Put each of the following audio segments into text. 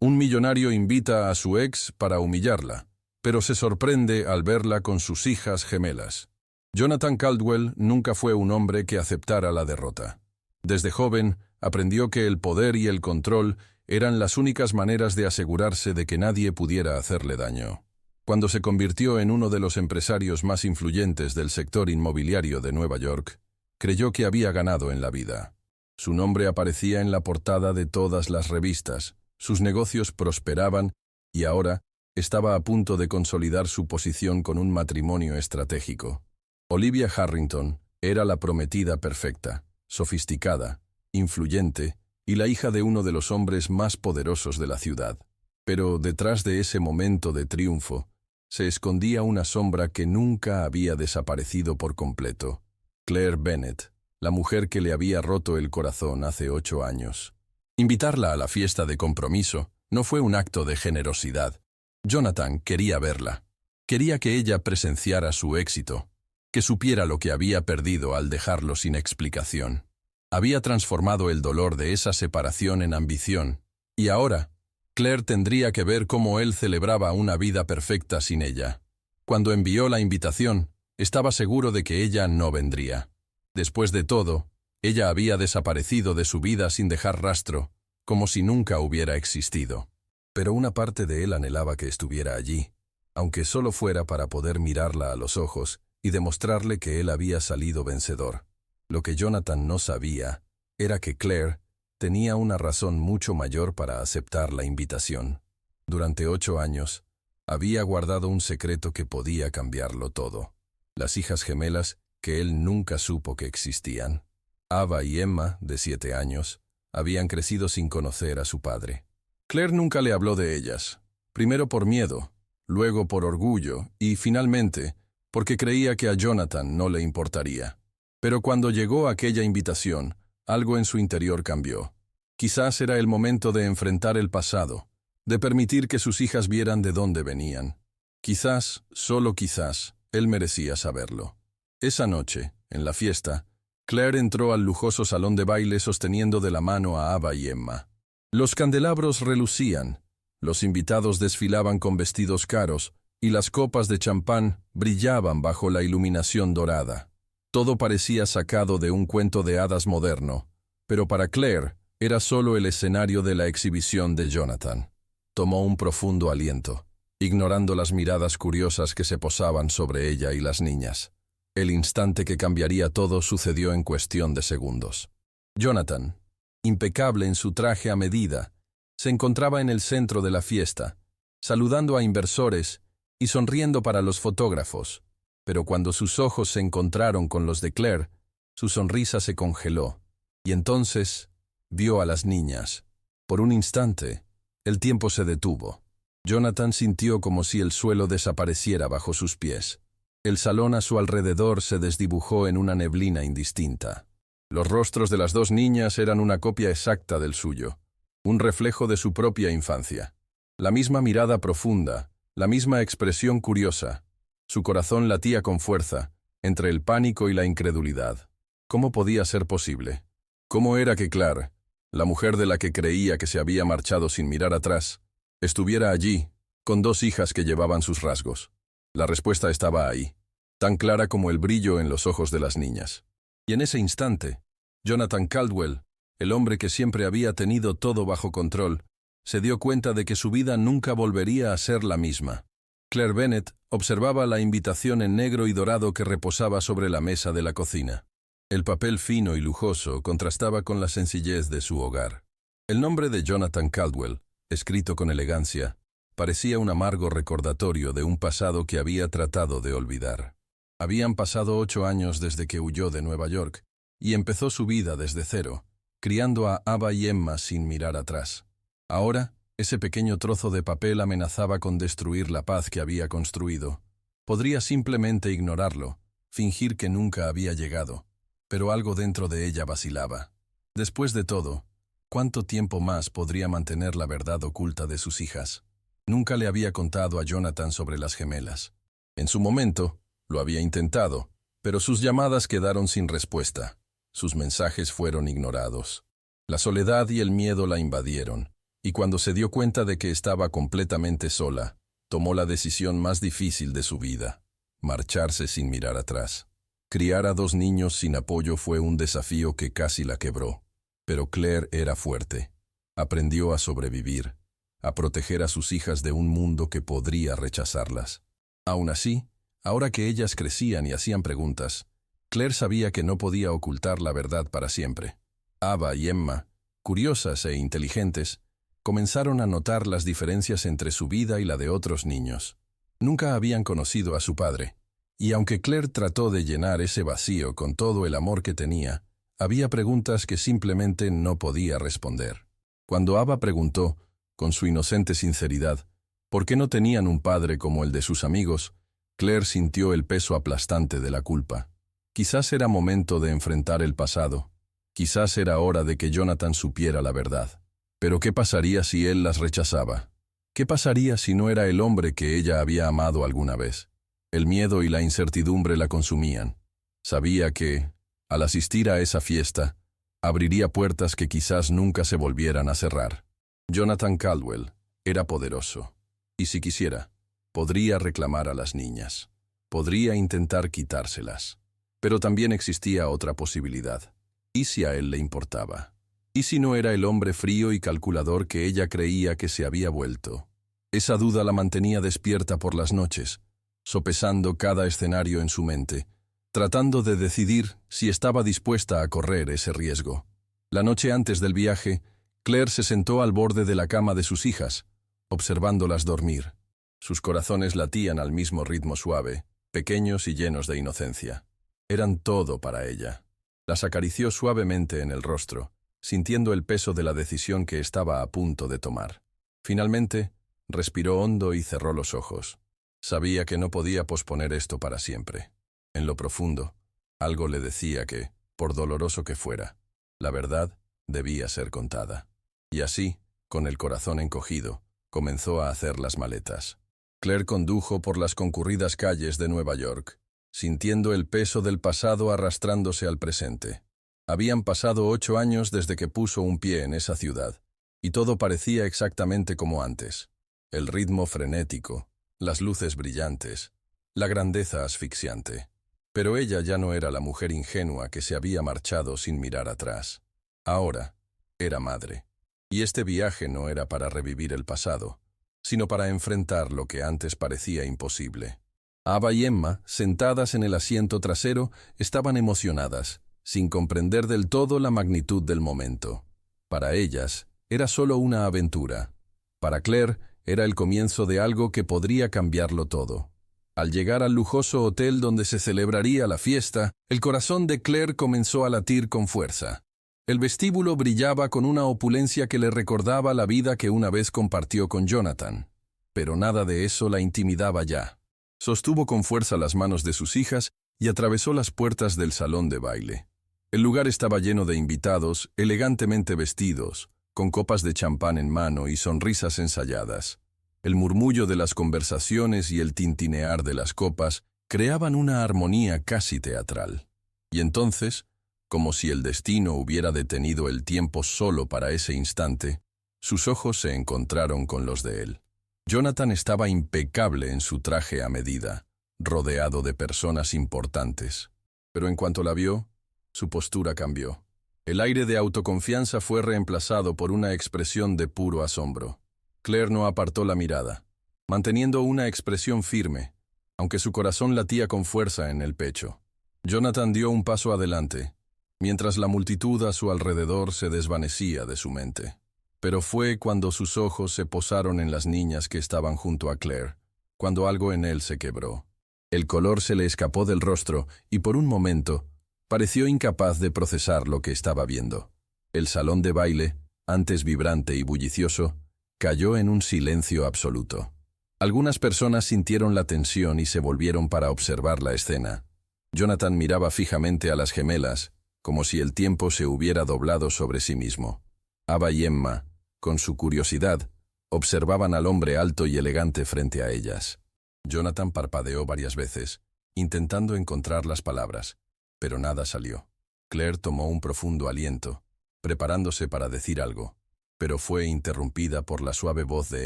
Un millonario invita a su ex para humillarla, pero se sorprende al verla con sus hijas gemelas. Jonathan Caldwell nunca fue un hombre que aceptara la derrota. Desde joven, aprendió que el poder y el control eran las únicas maneras de asegurarse de que nadie pudiera hacerle daño. Cuando se convirtió en uno de los empresarios más influyentes del sector inmobiliario de Nueva York, creyó que había ganado en la vida. Su nombre aparecía en la portada de todas las revistas, sus negocios prosperaban y ahora estaba a punto de consolidar su posición con un matrimonio estratégico. Olivia Harrington era la prometida perfecta, sofisticada, influyente y la hija de uno de los hombres más poderosos de la ciudad. Pero detrás de ese momento de triunfo se escondía una sombra que nunca había desaparecido por completo. Claire Bennett, la mujer que le había roto el corazón hace 8 años. Invitarla a la fiesta de compromiso no fue un acto de generosidad. Jonathan quería verla. Quería que ella presenciara su éxito, que supiera lo que había perdido al dejarlo sin explicación. Había transformado el dolor de esa separación en ambición, y ahora Claire tendría que ver cómo él celebraba una vida perfecta sin ella. Cuando envió la invitación, estaba seguro de que ella no vendría. Después de todo, ella había desaparecido de su vida sin dejar rastro, como si nunca hubiera existido. Pero una parte de él anhelaba que estuviera allí, aunque solo fuera para poder mirarla a los ojos y demostrarle que él había salido vencedor. Lo que Jonathan no sabía era que Claire tenía una razón mucho mayor para aceptar la invitación. Durante 8 años, había guardado un secreto que podía cambiarlo todo. Las hijas gemelas que él nunca supo que existían. Ava y Emma, de 7 años, habían crecido sin conocer a su padre. Claire nunca le habló de ellas, primero por miedo, luego por orgullo y, finalmente, porque creía que a Jonathan no le importaría. Pero cuando llegó aquella invitación, algo en su interior cambió. Quizás era el momento de enfrentar el pasado, de permitir que sus hijas vieran de dónde venían. Quizás, solo quizás, él merecía saberlo. Esa noche, en la fiesta, Claire entró al lujoso salón de baile sosteniendo de la mano a Ava y Emma. Los candelabros relucían, los invitados desfilaban con vestidos caros y las copas de champán brillaban bajo la iluminación dorada. Todo parecía sacado de un cuento de hadas moderno, pero para Claire era solo el escenario de la exhibición de Jonathan. Tomó un profundo aliento, ignorando las miradas curiosas que se posaban sobre ella y las niñas. El instante que cambiaría todo sucedió en cuestión de segundos. Jonathan, impecable en su traje a medida, se encontraba en el centro de la fiesta, saludando a inversores y sonriendo para los fotógrafos. Pero cuando sus ojos se encontraron con los de Claire, su sonrisa se congeló, y entonces vio a las niñas. Por un instante, el tiempo se detuvo. Jonathan sintió como si el suelo desapareciera bajo sus pies. El salón a su alrededor se desdibujó en una neblina indistinta. Los rostros de las 2 niñas eran una copia exacta del suyo, un reflejo de su propia infancia. La misma mirada profunda, la misma expresión curiosa. Su corazón latía con fuerza, entre el pánico y la incredulidad. ¿Cómo podía ser posible? ¿Cómo era que Claire, la mujer de la que creía que se había marchado sin mirar atrás, estuviera allí, con 2 hijas que llevaban sus rasgos? La respuesta estaba ahí, tan clara como el brillo en los ojos de las niñas. Y en ese instante, Jonathan Caldwell, el hombre que siempre había tenido todo bajo control, se dio cuenta de que su vida nunca volvería a ser la misma. Claire Bennett observaba la invitación en negro y dorado que reposaba sobre la mesa de la cocina. El papel fino y lujoso contrastaba con la sencillez de su hogar. El nombre de Jonathan Caldwell, escrito con elegancia, parecía un amargo recordatorio de un pasado que había tratado de olvidar. Habían pasado 8 años desde que huyó de Nueva York y empezó su vida desde cero, criando a Ava y Emma sin mirar atrás. Ahora, ese pequeño trozo de papel amenazaba con destruir la paz que había construido. Podría simplemente ignorarlo, fingir que nunca había llegado, pero algo dentro de ella vacilaba. Después de todo, ¿cuánto tiempo más podría mantener la verdad oculta de sus hijas? Nunca le había contado a Jonathan sobre las gemelas. En su momento, lo había intentado, pero sus llamadas quedaron sin respuesta. Sus mensajes fueron ignorados. La soledad y el miedo la invadieron, Y cuando se dio cuenta de que estaba completamente sola, tomó la decisión más difícil de su vida: marcharse sin mirar atrás. Criar a 2 niños sin apoyo fue un desafío que casi la quebró. Pero Claire era fuerte. Aprendió a sobrevivir, a proteger a sus hijas de un mundo que podría rechazarlas. Aún así, ahora que ellas crecían y hacían preguntas, Claire sabía que no podía ocultar la verdad para siempre. Ava y Emma, curiosas e inteligentes, comenzaron a notar las diferencias entre su vida y la de otros niños. Nunca habían conocido a su padre, y aunque Claire trató de llenar ese vacío con todo el amor que tenía, había preguntas que simplemente no podía responder. Cuando Ava preguntó, con su inocente sinceridad, por qué no tenían un padre como el de sus amigos, Claire sintió el peso aplastante de la culpa. Quizás era momento de enfrentar el pasado. Quizás era hora de que Jonathan supiera la verdad. Pero ¿qué pasaría si él las rechazaba? ¿Qué pasaría si no era el hombre que ella había amado alguna vez? El miedo y la incertidumbre la consumían. Sabía que, al asistir a esa fiesta, abriría puertas que quizás nunca se volvieran a cerrar. Jonathan Caldwell era poderoso, y si quisiera, podría reclamar a las niñas. Podría intentar quitárselas. Pero también existía otra posibilidad. ¿Y si a él le importaba? ¿Y si no era el hombre frío y calculador que ella creía que se había vuelto? Esa duda la mantenía despierta por las noches, sopesando cada escenario en su mente, tratando de decidir si estaba dispuesta a correr ese riesgo. La noche antes del viaje, Claire se sentó al borde de la cama de sus hijas, observándolas dormir. Sus corazones latían al mismo ritmo suave, pequeños y llenos de inocencia. Eran todo para ella. Las acarició suavemente en el rostro, sintiendo el peso de la decisión que estaba a punto de tomar. Finalmente, respiró hondo y cerró los ojos. Sabía que no podía posponer esto para siempre. En lo profundo, algo le decía que, por doloroso que fuera, la verdad debía ser contada. Y así, con el corazón encogido, comenzó a hacer las maletas. Claire condujo por las concurridas calles de Nueva York, sintiendo el peso del pasado arrastrándose al presente. Habían pasado 8 años desde que puso un pie en esa ciudad, y todo parecía exactamente como antes. El ritmo frenético, las luces brillantes, la grandeza asfixiante. Pero ella ya no era la mujer ingenua que se había marchado sin mirar atrás. Ahora, era madre. Y este viaje no era para revivir el pasado, sino para enfrentar lo que antes parecía imposible. Ava y Emma, sentadas en el asiento trasero, estaban emocionadas, sin comprender del todo la magnitud del momento. Para ellas, era solo una aventura. Para Claire, era el comienzo de algo que podría cambiarlo todo. Al llegar al lujoso hotel donde se celebraría la fiesta, el corazón de Claire comenzó a latir con fuerza. El vestíbulo brillaba con una opulencia que le recordaba la vida que una vez compartió con Jonathan. Pero nada de eso la intimidaba ya. Sostuvo con fuerza las manos de sus hijas y atravesó las puertas del salón de baile. El lugar estaba lleno de invitados, elegantemente vestidos, con copas de champán en mano y sonrisas ensayadas. El murmullo de las conversaciones y el tintinear de las copas creaban una armonía casi teatral. Y entonces, como si el destino hubiera detenido el tiempo solo para ese instante, sus ojos se encontraron con los de él. Jonathan estaba impecable en su traje a medida, rodeado de personas importantes. Pero en cuanto la vio, su postura cambió. El aire de autoconfianza fue reemplazado por una expresión de puro asombro. Claire no apartó la mirada, manteniendo una expresión firme, aunque su corazón latía con fuerza en el pecho. Jonathan dio un paso adelante, mientras la multitud a su alrededor se desvanecía de su mente. Pero fue cuando sus ojos se posaron en las niñas que estaban junto a Claire, cuando algo en él se quebró. El color se le escapó del rostro y por un momento pareció incapaz de procesar lo que estaba viendo. El salón de baile, antes vibrante y bullicioso, cayó en un silencio absoluto. Algunas personas sintieron la tensión y se volvieron para observar la escena. Jonathan miraba fijamente a las gemelas, como si el tiempo se hubiera doblado sobre sí mismo. Ava y Emma, con su curiosidad, observaban al hombre alto y elegante frente a ellas. Jonathan parpadeó varias veces, intentando encontrar las palabras, pero nada salió. Claire tomó un profundo aliento, preparándose para decir algo, pero fue interrumpida por la suave voz de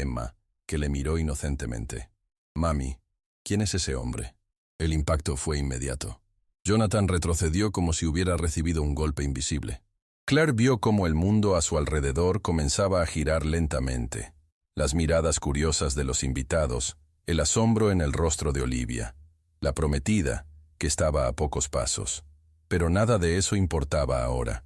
Emma, que le miró inocentemente. «Mami, ¿quién es ese hombre?» El impacto fue inmediato. Jonathan retrocedió como si hubiera recibido un golpe invisible. Claire vio cómo el mundo a su alrededor comenzaba a girar lentamente. Las miradas curiosas de los invitados, el asombro en el rostro de Olivia, la prometida, que estaba a pocos pasos. Pero nada de eso importaba ahora.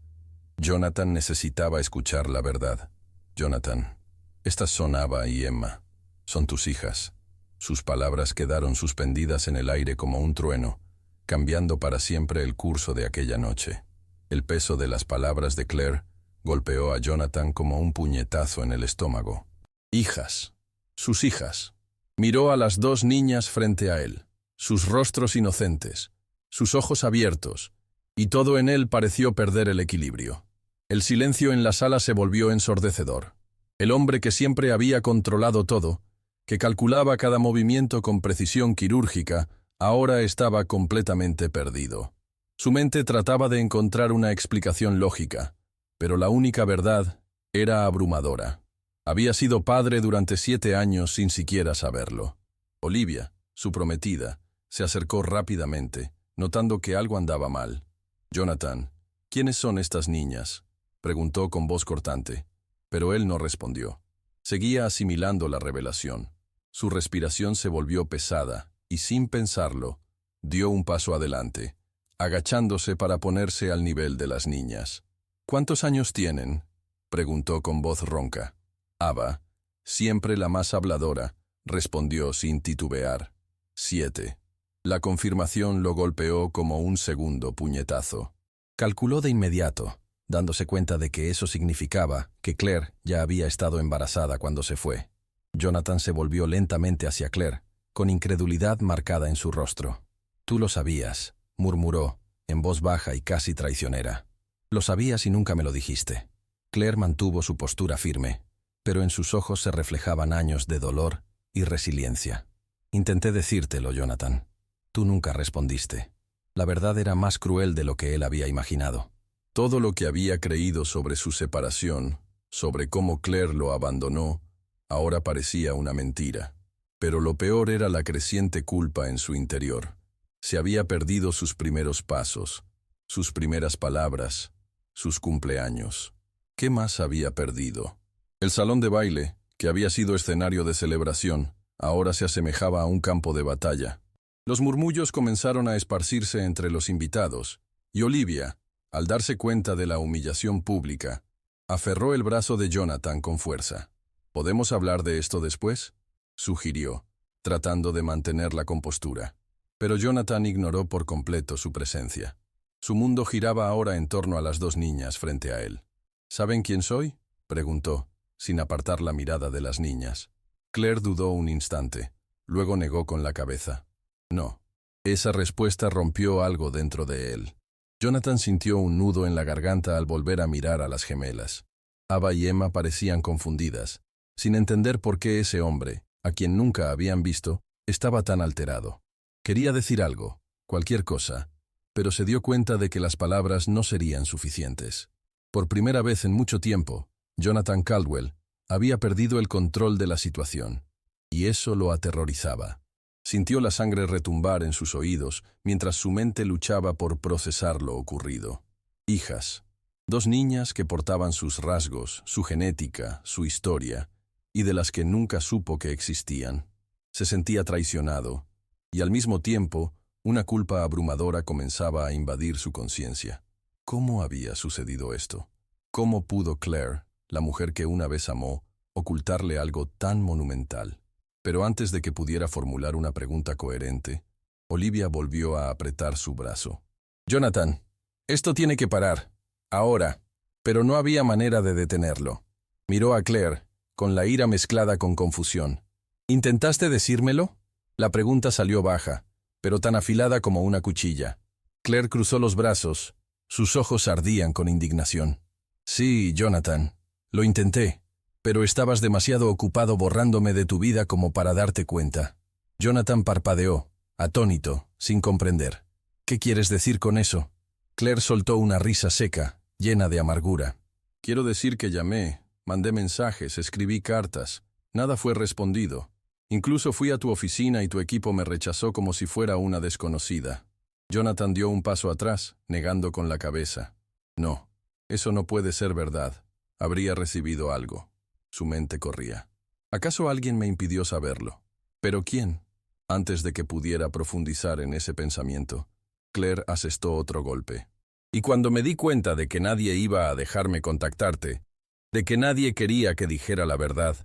Jonathan necesitaba escuchar la verdad. «Jonathan, estas son Ava y Emma. Son tus hijas». Sus palabras quedaron suspendidas en el aire como un trueno, cambiando para siempre el curso de aquella noche. El peso de las palabras de Claire golpeó a Jonathan como un puñetazo en el estómago. «Hijas. Sus hijas». Miró a las dos niñas frente a él, sus rostros inocentes, sus ojos abiertos, y todo en él pareció perder el equilibrio. El silencio en la sala se volvió ensordecedor. El hombre que siempre había controlado todo, que calculaba cada movimiento con precisión quirúrgica, ahora estaba completamente perdido. Su mente trataba de encontrar una explicación lógica, pero la única verdad era abrumadora. Había sido padre durante 7 años sin siquiera saberlo. Olivia, su prometida, se acercó rápidamente, notando que algo andaba mal. «Jonathan, ¿quiénes son estas niñas?», preguntó con voz cortante, pero él no respondió. Seguía asimilando la revelación. Su respiración se volvió pesada y, sin pensarlo, dio un paso adelante, agachándose para ponerse al nivel de las niñas. «¿Cuántos años tienen?», preguntó con voz ronca. Ava, siempre la más habladora, respondió sin titubear. 7. La confirmación lo golpeó como un segundo puñetazo. Calculó de inmediato, dándose cuenta de que eso significaba que Claire ya había estado embarazada cuando se fue. Jonathan se volvió lentamente hacia Claire, con incredulidad marcada en su rostro. «Tú lo sabías», murmuró, en voz baja y casi traicionera. «Lo sabías y nunca me lo dijiste». Claire mantuvo su postura firme, pero en sus ojos se reflejaban años de dolor y resiliencia. «Intenté decírtelo, Jonathan. Tú nunca respondiste». La verdad era más cruel de lo que él había imaginado. Todo lo que había creído sobre su separación, sobre cómo Claire lo abandonó, ahora parecía una mentira. Pero lo peor era la creciente culpa en su interior. Se había perdido sus primeros pasos, sus primeras palabras, sus cumpleaños. ¿Qué más había perdido? El salón de baile, que había sido escenario de celebración, ahora se asemejaba a un campo de batalla. Los murmullos comenzaron a esparcirse entre los invitados, y Olivia, al darse cuenta de la humillación pública, aferró el brazo de Jonathan con fuerza. «¿Podemos hablar de esto después?», sugirió, tratando de mantener la compostura. Pero Jonathan ignoró por completo su presencia. Su mundo giraba ahora en torno a las dos niñas frente a él. «¿Saben quién soy?», preguntó, sin apartar la mirada de las niñas. Claire dudó un instante, luego negó con la cabeza. No. Esa respuesta rompió algo dentro de él. Jonathan sintió un nudo en la garganta al volver a mirar a las gemelas. Ava y Emma parecían confundidas, sin entender por qué ese hombre, a quien nunca habían visto, estaba tan alterado. Quería decir algo, cualquier cosa, pero se dio cuenta de que las palabras no serían suficientes. Por primera vez en mucho tiempo, Jonathan Caldwell había perdido el control de la situación, y eso lo aterrorizaba. Sintió la sangre retumbar en sus oídos mientras su mente luchaba por procesar lo ocurrido. Hijas. 2 niñas que portaban sus rasgos, su genética, su historia, y de las que nunca supo que existían. Se sentía traicionado, y al mismo tiempo, una culpa abrumadora comenzaba a invadir su conciencia. ¿Cómo había sucedido esto? ¿Cómo pudo Claire, la mujer que una vez amó, ocultarle algo tan monumental? Pero antes de que pudiera formular una pregunta coherente, Olivia volvió a apretar su brazo. «Jonathan, esto tiene que parar. Ahora». Pero no había manera de detenerlo. Miró a Claire, con la ira mezclada con confusión. «¿Intentaste decírmelo?». La pregunta salió baja, pero tan afilada como una cuchilla. Claire cruzó los brazos. Sus ojos ardían con indignación. «Sí, Jonathan, lo intenté. Pero estabas demasiado ocupado borrándome de tu vida como para darte cuenta». Jonathan parpadeó, atónito, sin comprender. «¿Qué quieres decir con eso?». Claire soltó una risa seca, llena de amargura. «Quiero decir que llamé, mandé mensajes, escribí cartas. Nada fue respondido. Incluso fui a tu oficina y tu equipo me rechazó como si fuera una desconocida. Jonathan dio un paso atrás, negando con la cabeza. No, eso no puede ser verdad. Habría recibido algo. Su mente corría. ¿Acaso alguien me impidió saberlo? ¿Pero quién? Antes de que pudiera profundizar en ese pensamiento, Claire asestó otro golpe. Y cuando me di cuenta de que nadie iba a dejarme contactarte, de que nadie quería que dijera la verdad,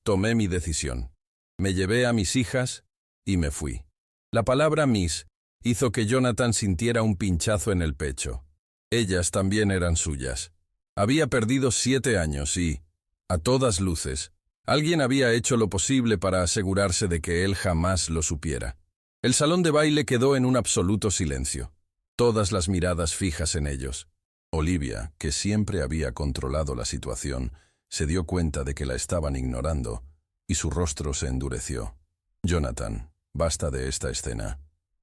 tomé mi decisión. Me llevé a mis hijas y me fui. La palabra Miss hizo que Jonathan sintiera un pinchazo en el pecho. Ellas también eran suyas. Había perdido 7 años y, a todas luces, alguien había hecho lo posible para asegurarse de que él jamás lo supiera. El salón de baile quedó en un absoluto silencio. Todas las miradas fijas en ellos. Olivia, que siempre había controlado la situación, se dio cuenta de que la estaban ignorando, y su rostro se endureció. Jonathan, basta de esta escena.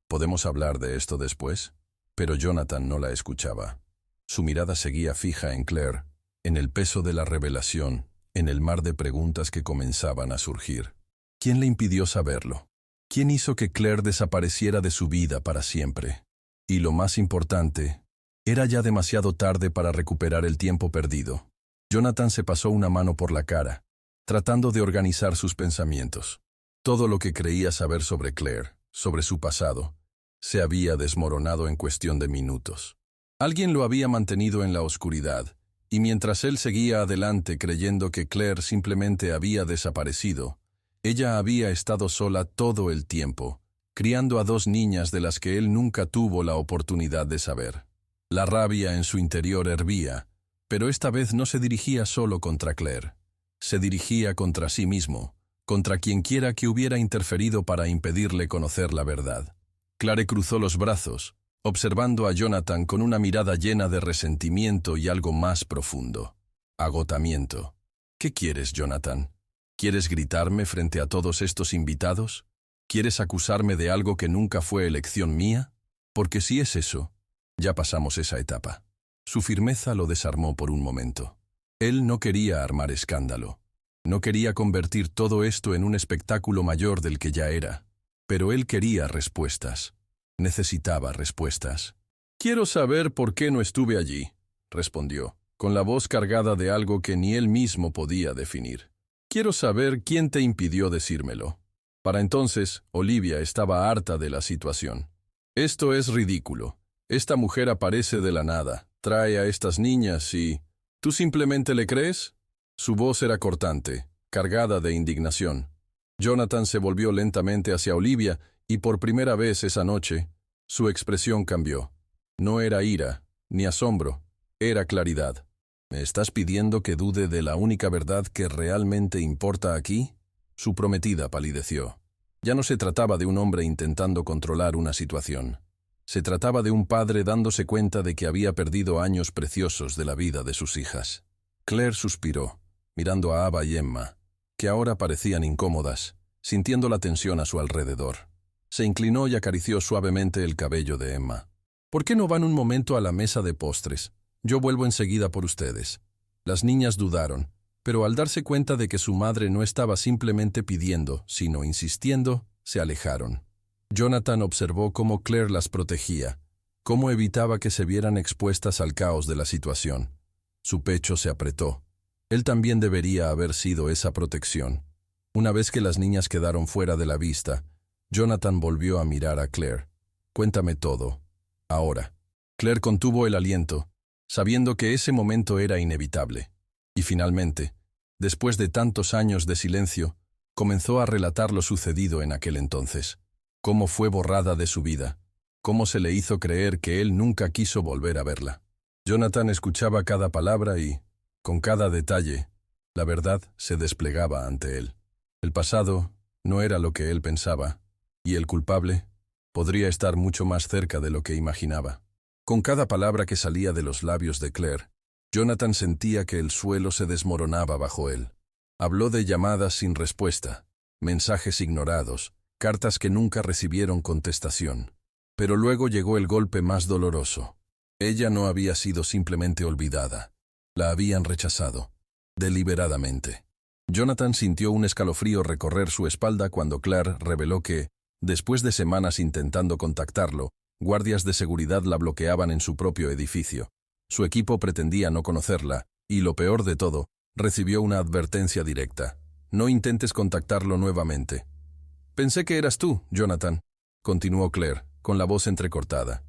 ¿Podemos hablar de esto después? Pero Jonathan no la escuchaba. Su mirada seguía fija en Claire, en el peso de la revelación, en el mar de preguntas que comenzaban a surgir. ¿Quién le impidió saberlo? ¿Quién hizo que Claire desapareciera de su vida para siempre? Y lo más importante, era ya demasiado tarde para recuperar el tiempo perdido. Jonathan se pasó una mano por la cara, tratando de organizar sus pensamientos. Todo lo que creía saber sobre Claire, sobre su pasado, se había desmoronado en cuestión de minutos. Alguien lo había mantenido en la oscuridad, y mientras él seguía adelante creyendo que Claire simplemente había desaparecido, ella había estado sola todo el tiempo, criando a 2 niñas de las que él nunca tuvo la oportunidad de saber. La rabia en su interior hervía, pero esta vez no se dirigía solo contra Claire. Se dirigía contra sí mismo, contra quienquiera que hubiera interferido para impedirle conocer la verdad. Claire cruzó los brazos, observando a Jonathan con una mirada llena de resentimiento y algo más profundo. Agotamiento. ¿Qué quieres, Jonathan? ¿Quieres gritarme frente a todos estos invitados? ¿Quieres acusarme de algo que nunca fue elección mía? Porque si es eso, ya pasamos esa etapa. Su firmeza lo desarmó por un momento. Él no quería armar escándalo. No quería convertir todo esto en un espectáculo mayor del que ya era. Pero él quería respuestas. Necesitaba respuestas. «Quiero saber por qué no estuve allí», respondió, con la voz cargada de algo que ni él mismo podía definir. «Quiero saber quién te impidió decírmelo». Para entonces, Olivia estaba harta de la situación. «Esto es ridículo. Esta mujer aparece de la nada, trae a estas niñas y... ¿tú simplemente le crees?». Su voz era cortante, cargada de indignación. Jonathan se volvió lentamente hacia Olivia y por primera vez esa noche, su expresión cambió. No era ira, ni asombro, era claridad. «¿Me estás pidiendo que dude de la única verdad que realmente importa aquí?». Su prometida palideció. Ya no se trataba de un hombre intentando controlar una situación. Se trataba de un padre dándose cuenta de que había perdido años preciosos de la vida de sus hijas. Claire suspiró, mirando a Ava y Emma, que ahora parecían incómodas, sintiendo la tensión a su alrededor. Se inclinó y acarició suavemente el cabello de Emma. «¿Por qué no van un momento a la mesa de postres? Yo vuelvo enseguida por ustedes». Las niñas dudaron, pero al darse cuenta de que su madre no estaba simplemente pidiendo, sino insistiendo, se alejaron. Jonathan observó cómo Claire las protegía, cómo evitaba que se vieran expuestas al caos de la situación. Su pecho se apretó. Él también debería haber sido esa protección. Una vez que las niñas quedaron fuera de la vista, Jonathan volvió a mirar a Claire. «Cuéntame todo. Ahora». Claire contuvo el aliento, sabiendo que ese momento era inevitable. Y finalmente, después de tantos años de silencio, comenzó a relatar lo sucedido en aquel entonces. Cómo fue borrada de su vida, cómo se le hizo creer que él nunca quiso volver a verla. Jonathan escuchaba cada palabra y, con cada detalle, la verdad se desplegaba ante él. El pasado no era lo que él pensaba, y el culpable podría estar mucho más cerca de lo que imaginaba. Con cada palabra que salía de los labios de Claire, Jonathan sentía que el suelo se desmoronaba bajo él. Habló de llamadas sin respuesta, mensajes ignorados, cartas que nunca recibieron contestación. Pero luego llegó el golpe más doloroso. Ella no había sido simplemente olvidada. La habían rechazado. deliberadamente. Jonathan sintió un escalofrío recorrer su espalda cuando Claire reveló que, después de semanas intentando contactarlo, guardias de seguridad la bloqueaban en su propio edificio. Su equipo pretendía no conocerla, y lo peor de todo, recibió una advertencia directa. No intentes contactarlo nuevamente. Pensé que eras tú, Jonathan, continuó Claire, con la voz entrecortada.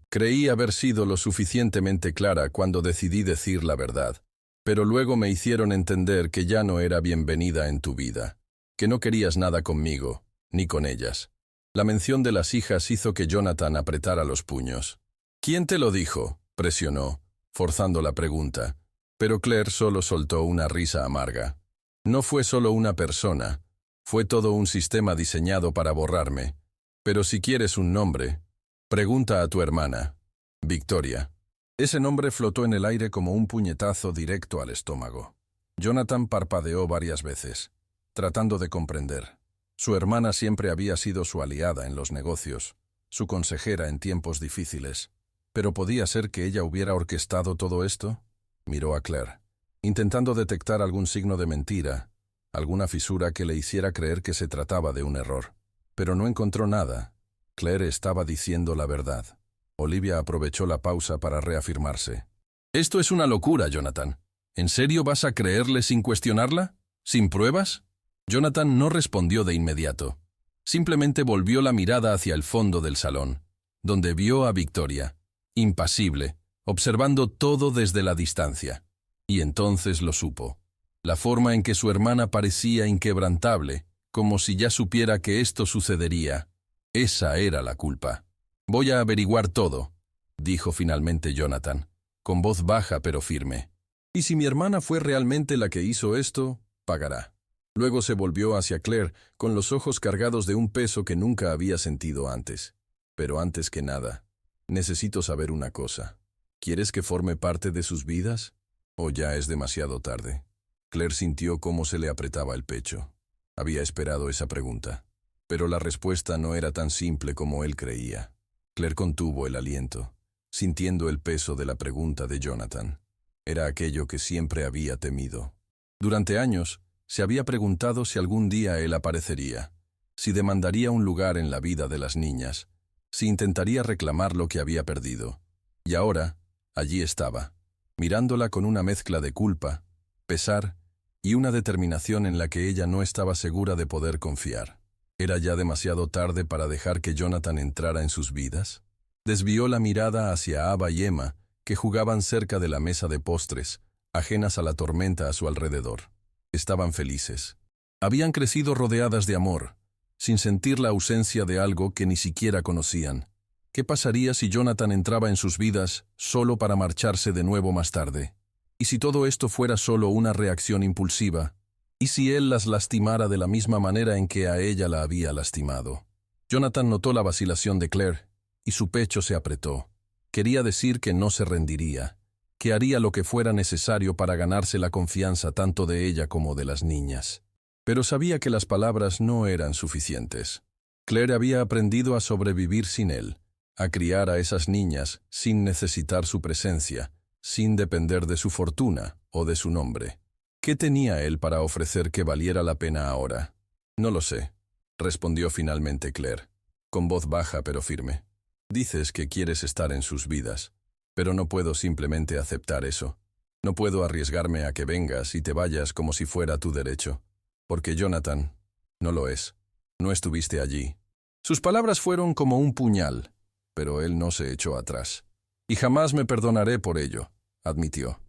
Creí haber sido lo suficientemente clara cuando decidí decir la verdad, pero luego me hicieron entender que ya no era bienvenida en tu vida, que no querías nada conmigo, ni con ellas. La mención de las hijas hizo que Jonathan apretara los puños. ¿Quién te lo dijo?, presionó, forzando la pregunta, pero Claire solo soltó una risa amarga. No fue solo una persona, fue todo un sistema diseñado para borrarme. Pero si quieres un nombre, pregunta a tu hermana, Victoria. Ese nombre flotó en el aire como un puñetazo directo al estómago. Jonathan parpadeó varias veces, tratando de comprender. Su hermana siempre había sido su aliada en los negocios, su consejera en tiempos difíciles. ¿Pero podía ser que ella hubiera orquestado todo esto? Miró a Claire, intentando detectar algún signo de mentira, alguna fisura que le hiciera creer que se trataba de un error. Pero no encontró nada. Claire estaba diciendo la verdad. Olivia aprovechó la pausa para reafirmarse. «Esto es una locura, Jonathan. ¿En serio vas a creerle sin cuestionarla? ¿Sin pruebas?» Jonathan no respondió de inmediato. Simplemente volvió la mirada hacia el fondo del salón, donde vio a Victoria, impasible, observando todo desde la distancia. Y entonces lo supo. La forma en que su hermana parecía inquebrantable, como si ya supiera que esto sucedería. Esa era la culpa. «Voy a averiguar todo», dijo finalmente Jonathan, con voz baja pero firme. «Y si mi hermana fue realmente la que hizo esto, pagará». Luego se volvió hacia Claire, con los ojos cargados de un peso que nunca había sentido antes. «Pero antes que nada, necesito saber una cosa. ¿Quieres que forme parte de sus vidas? ¿O ya es demasiado tarde?» Claire sintió cómo se le apretaba el pecho. Había esperado esa pregunta, pero la respuesta no era tan simple como él creía. Claire contuvo el aliento, sintiendo el peso de la pregunta de Jonathan. Era aquello que siempre había temido. Durante años, se había preguntado si algún día él aparecería, si demandaría un lugar en la vida de las niñas, si intentaría reclamar lo que había perdido. Y ahora, allí estaba, mirándola con una mezcla de culpa, pesar y una determinación en la que ella no estaba segura de poder confiar. ¿Era ya demasiado tarde para dejar que Jonathan entrara en sus vidas? Desvió la mirada hacia Ava y Emma, que jugaban cerca de la mesa de postres, ajenas a la tormenta a su alrededor. Estaban felices. Habían crecido rodeadas de amor, sin sentir la ausencia de algo que ni siquiera conocían. ¿Qué pasaría si Jonathan entraba en sus vidas solo para marcharse de nuevo más tarde? ¿Y si todo esto fuera solo una reacción impulsiva? ¿Y si él las lastimara de la misma manera en que a ella la había lastimado? Jonathan notó la vacilación de Claire, y su pecho se apretó. Quería decir que no se rendiría, que haría lo que fuera necesario para ganarse la confianza tanto de ella como de las niñas. Pero sabía que las palabras no eran suficientes. Claire había aprendido a sobrevivir sin él, a criar a esas niñas sin necesitar su presencia, sin depender de su fortuna o de su nombre. ¿Qué tenía él para ofrecer que valiera la pena ahora? «No lo sé», respondió finalmente Claire, con voz baja pero firme. «Dices que quieres estar en sus vidas, pero no puedo simplemente aceptar eso. No puedo arriesgarme a que vengas y te vayas como si fuera tu derecho. Porque Jonathan, no lo es. No estuviste allí». Sus palabras fueron como un puñal, pero él no se echó atrás. «Y jamás me perdonaré por ello», admitió.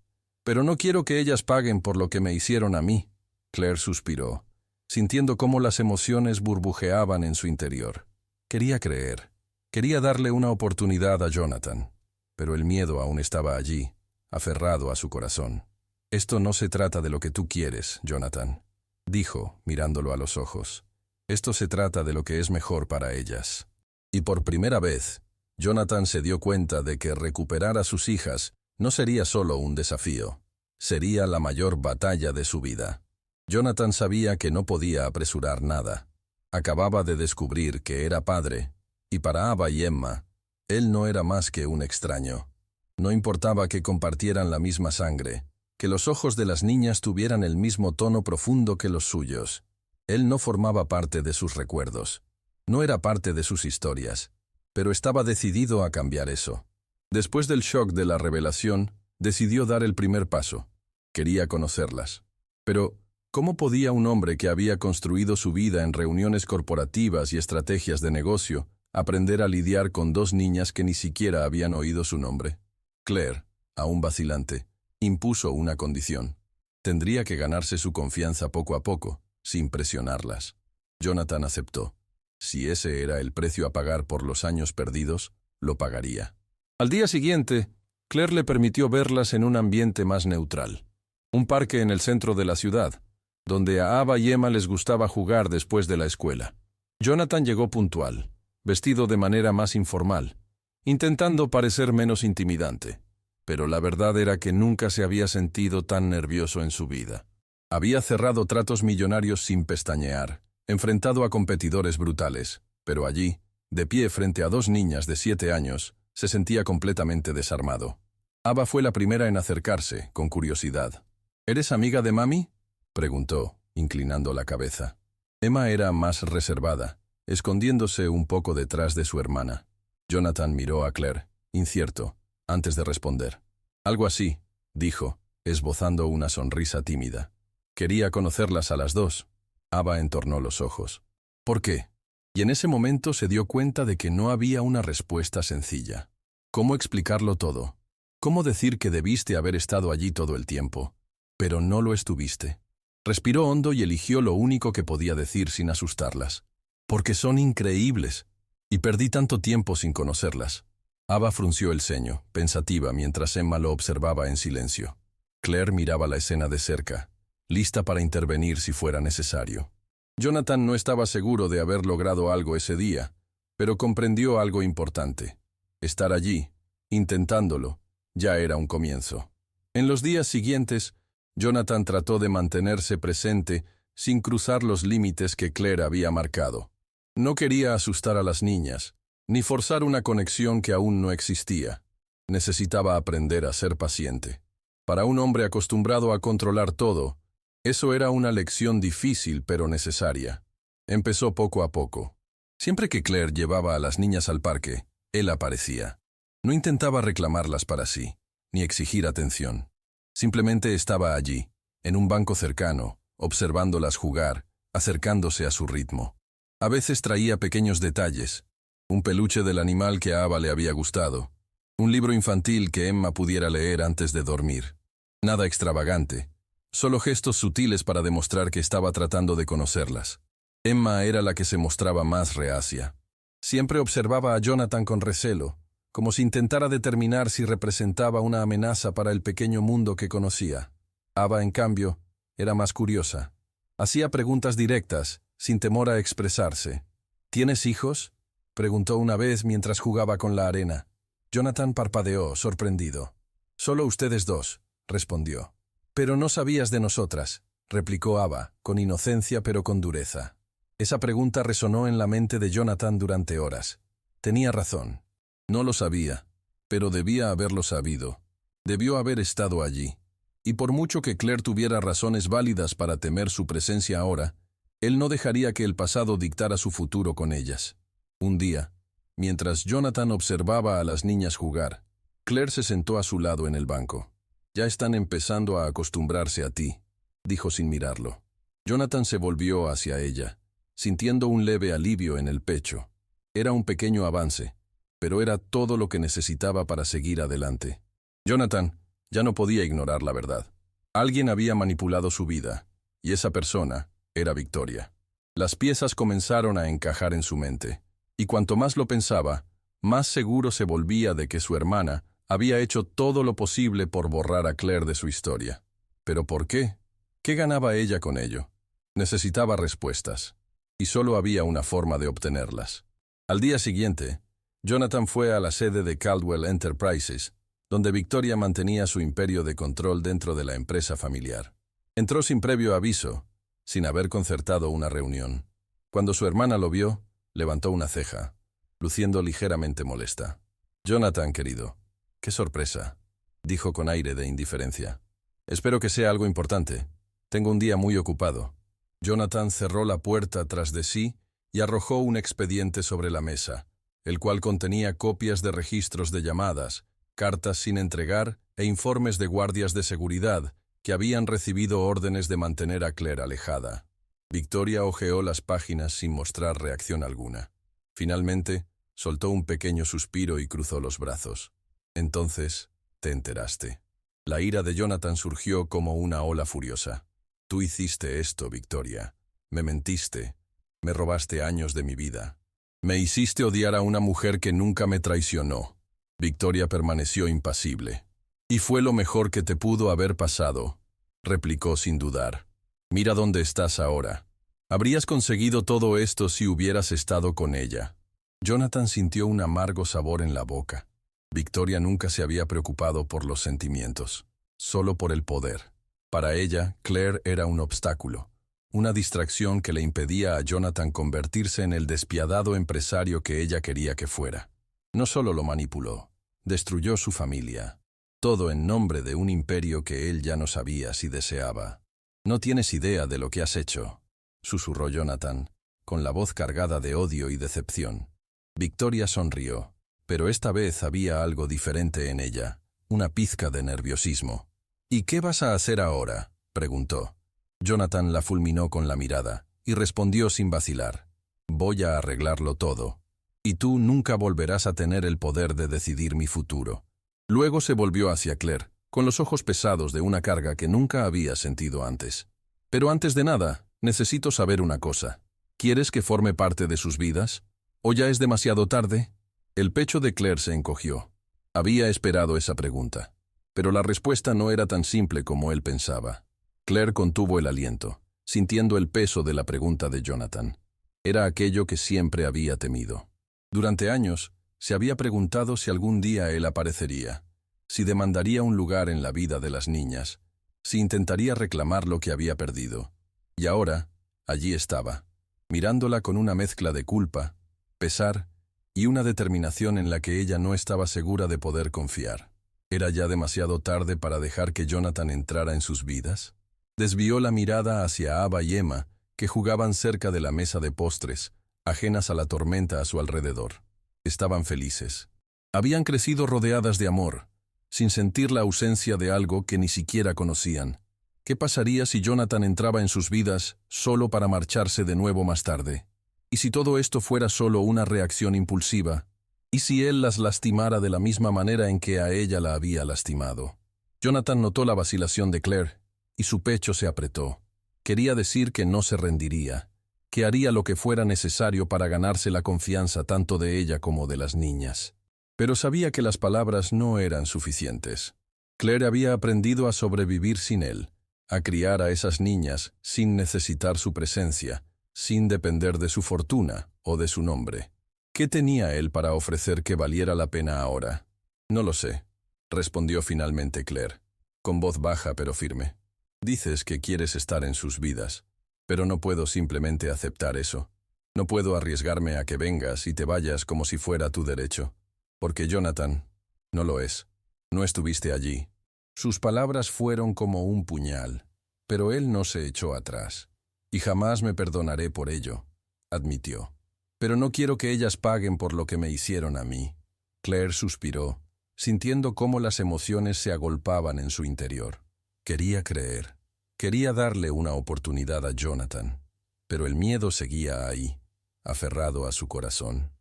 «Pero no quiero que ellas paguen por lo que me hicieron a mí». Claire suspiró, sintiendo cómo las emociones burbujeaban en su interior. Quería creer, quería darle una oportunidad a Jonathan, pero el miedo aún estaba allí, aferrado a su corazón. «Esto no se trata de lo que tú quieres, Jonathan», dijo, mirándolo a los ojos. «Esto se trata de lo que es mejor para ellas». Y por primera vez, Jonathan se dio cuenta de que recuperar a sus hijas no sería solo un desafío, sería la mayor batalla de su vida. Jonathan sabía que no podía apresurar nada. Acababa de descubrir que era padre, y para Ava y Emma, él no era más que un extraño. No importaba que compartieran la misma sangre, que los ojos de las niñas tuvieran el mismo tono profundo que los suyos. Él no formaba parte de sus recuerdos. No era parte de sus historias. Pero estaba decidido a cambiar eso. Después del shock de la revelación, decidió dar el primer paso. Quería conocerlas. Pero, ¿cómo podía un hombre que había construido su vida en reuniones corporativas y estrategias de negocio aprender a lidiar con dos niñas que ni siquiera habían oído su nombre? Claire, aún vacilante, impuso una condición. Tendría que ganarse su confianza poco a poco, sin presionarlas. Jonathan aceptó. Si ese era el precio a pagar por los años perdidos, lo pagaría. Al día siguiente, Claire le permitió verlas en un ambiente más neutral. Un parque en el centro de la ciudad, donde a Ava y Emma les gustaba jugar después de la escuela. Jonathan llegó puntual, vestido de manera más informal, intentando parecer menos intimidante. Pero la verdad era que nunca se había sentido tan nervioso en su vida. Había cerrado tratos millonarios sin pestañear, enfrentado a competidores brutales, pero allí, de pie frente a dos niñas de 7 años, se sentía completamente desarmado. Ava fue la primera en acercarse, con curiosidad. ¿Eres amiga de mami?, preguntó, inclinando la cabeza. Emma era más reservada, escondiéndose un poco detrás de su hermana. Jonathan miró a Claire, incierto, antes de responder. Algo así, dijo, esbozando una sonrisa tímida. Quería conocerlas a las dos. Ava entornó los ojos. ¿Por qué? Y en ese momento se dio cuenta de que no había una respuesta sencilla. ¿Cómo explicarlo todo? ¿Cómo decir que debiste haber estado allí todo el tiempo, pero no lo estuviste? Respiró hondo y eligió lo único que podía decir sin asustarlas. Porque son increíbles, y perdí tanto tiempo sin conocerlas. Ava frunció el ceño, pensativa, mientras Emma lo observaba en silencio. Claire miraba la escena de cerca, lista para intervenir si fuera necesario. Jonathan no estaba seguro de haber logrado algo ese día, pero comprendió algo importante. Estar allí, intentándolo, ya era un comienzo. En los días siguientes, Jonathan trató de mantenerse presente sin cruzar los límites que Claire había marcado. No quería asustar a las niñas, ni forzar una conexión que aún no existía. Necesitaba aprender a ser paciente. Para un hombre acostumbrado a controlar todo, eso era una lección difícil pero necesaria. Empezó poco a poco. Siempre que Claire llevaba a las niñas al parque, él aparecía. No intentaba reclamarlas para sí, ni exigir atención. Simplemente estaba allí, en un banco cercano, observándolas jugar, acercándose a su ritmo. A veces traía pequeños detalles, un peluche del animal que a Ava le había gustado, un libro infantil que Emma pudiera leer antes de dormir. Nada extravagante, solo gestos sutiles para demostrar que estaba tratando de conocerlas. Emma era la que se mostraba más reacia. Siempre observaba a Jonathan con recelo, como si intentara determinar si representaba una amenaza para el pequeño mundo que conocía. Ava, en cambio, era más curiosa. Hacía preguntas directas, sin temor a expresarse. ¿Tienes hijos?, preguntó una vez mientras jugaba con la arena. Jonathan parpadeó, sorprendido. «Solo ustedes dos», respondió. «Pero no sabías de nosotras», replicó Ava, con inocencia pero con dureza. Esa pregunta resonó en la mente de Jonathan durante horas. Tenía razón. No lo sabía, pero debía haberlo sabido. Debió haber estado allí. Y por mucho que Claire tuviera razones válidas para temer su presencia ahora, él no dejaría que el pasado dictara su futuro con ellas. Un día, mientras Jonathan observaba a las niñas jugar, Claire se sentó a su lado en el banco. «Ya están empezando a acostumbrarse a ti», dijo sin mirarlo. Jonathan se volvió hacia ella, sintiendo un leve alivio en el pecho. Era un pequeño avance, pero era todo lo que necesitaba para seguir adelante. Jonathan ya no podía ignorar la verdad. Alguien había manipulado su vida, y esa persona era Victoria. Las piezas comenzaron a encajar en su mente, y cuanto más lo pensaba, más seguro se volvía de que su hermana había hecho todo lo posible por borrar a Claire de su historia. ¿Pero por qué? ¿Qué ganaba ella con ello? Necesitaba respuestas, y solo había una forma de obtenerlas. Al día siguiente, Jonathan fue a la sede de Caldwell Enterprises, donde Victoria mantenía su imperio de control dentro de la empresa familiar. Entró sin previo aviso, sin haber concertado una reunión. Cuando su hermana lo vio, levantó una ceja, luciendo ligeramente molesta. «Jonathan, querido, qué sorpresa», dijo con aire de indiferencia. Espero que sea algo importante. Tengo un día muy ocupado. Jonathan cerró la puerta tras de sí y arrojó un expediente sobre la mesa, el cual contenía copias de registros de llamadas, cartas sin entregar e informes de guardias de seguridad que habían recibido órdenes de mantener a Claire alejada. Victoria hojeó las páginas sin mostrar reacción alguna. Finalmente, soltó un pequeño suspiro y cruzó los brazos. Entonces, te enteraste. La ira de Jonathan surgió como una ola furiosa. Tú hiciste esto, Victoria. Me mentiste. Me robaste años de mi vida. Me hiciste odiar a una mujer que nunca me traicionó. Victoria permaneció impasible. Y fue lo mejor que te pudo haber pasado, replicó sin dudar. Mira dónde estás ahora. Habrías conseguido todo esto si hubieras estado con ella. Jonathan sintió un amargo sabor en la boca. Victoria nunca se había preocupado por los sentimientos, solo por el poder. Para ella, Claire era un obstáculo, una distracción que le impedía a Jonathan convertirse en el despiadado empresario que ella quería que fuera. No solo lo manipuló, destruyó su familia. Todo en nombre de un imperio que él ya no sabía si deseaba. «No tienes idea de lo que has hecho», susurró Jonathan, con la voz cargada de odio y decepción. Victoria sonrió, pero esta vez había algo diferente en ella, una pizca de nerviosismo. «¿Y qué vas a hacer ahora?», preguntó. Jonathan la fulminó con la mirada y respondió sin vacilar. «Voy a arreglarlo todo. Y tú nunca volverás a tener el poder de decidir mi futuro». Luego se volvió hacia Claire, con los ojos pesados de una carga que nunca había sentido antes. «Pero antes de nada, necesito saber una cosa. ¿Quieres que forme parte de sus vidas? ¿O ya es demasiado tarde?» El pecho de Claire se encogió. Había esperado esa pregunta, pero la respuesta no era tan simple como él pensaba. Claire contuvo el aliento, sintiendo el peso de la pregunta de Jonathan. Era aquello que siempre había temido. Durante años, se había preguntado si algún día él aparecería, si demandaría un lugar en la vida de las niñas, si intentaría reclamar lo que había perdido. Y ahora, allí estaba, mirándola con una mezcla de culpa, pesar y una determinación en la que ella no estaba segura de poder confiar. ¿Era ya demasiado tarde para dejar que Jonathan entrara en sus vidas? Desvió la mirada hacia Ava y Emma, que jugaban cerca de la mesa de postres, ajenas a la tormenta a su alrededor. Estaban felices. Habían crecido rodeadas de amor, sin sentir la ausencia de algo que ni siquiera conocían. ¿Qué pasaría si Jonathan entraba en sus vidas solo para marcharse de nuevo más tarde? ¿Y si todo esto fuera solo una reacción impulsiva? ¿Y si él las lastimara de la misma manera en que a ella la había lastimado? Jonathan notó la vacilación de Claire, y su pecho se apretó. Quería decir que no se rendiría, que haría lo que fuera necesario para ganarse la confianza tanto de ella como de las niñas. Pero sabía que las palabras no eran suficientes. Claire había aprendido a sobrevivir sin él, a criar a esas niñas sin necesitar su presencia, sin depender de su fortuna o de su nombre. ¿Qué tenía él para ofrecer que valiera la pena ahora? «No lo sé», respondió finalmente Claire, con voz baja pero firme. «Dices que quieres estar en sus vidas, pero no puedo simplemente aceptar eso. No puedo arriesgarme a que vengas y te vayas como si fuera tu derecho. Porque Jonathan, no lo es. No estuviste allí». Sus palabras fueron como un puñal, pero él no se echó atrás. «Y jamás me perdonaré por ello», admitió. «Pero no quiero que ellas paguen por lo que me hicieron a mí». Claire suspiró, sintiendo cómo las emociones se agolpaban en su interior. Quería creer. Quería darle una oportunidad a Jonathan, pero el miedo seguía ahí, aferrado a su corazón.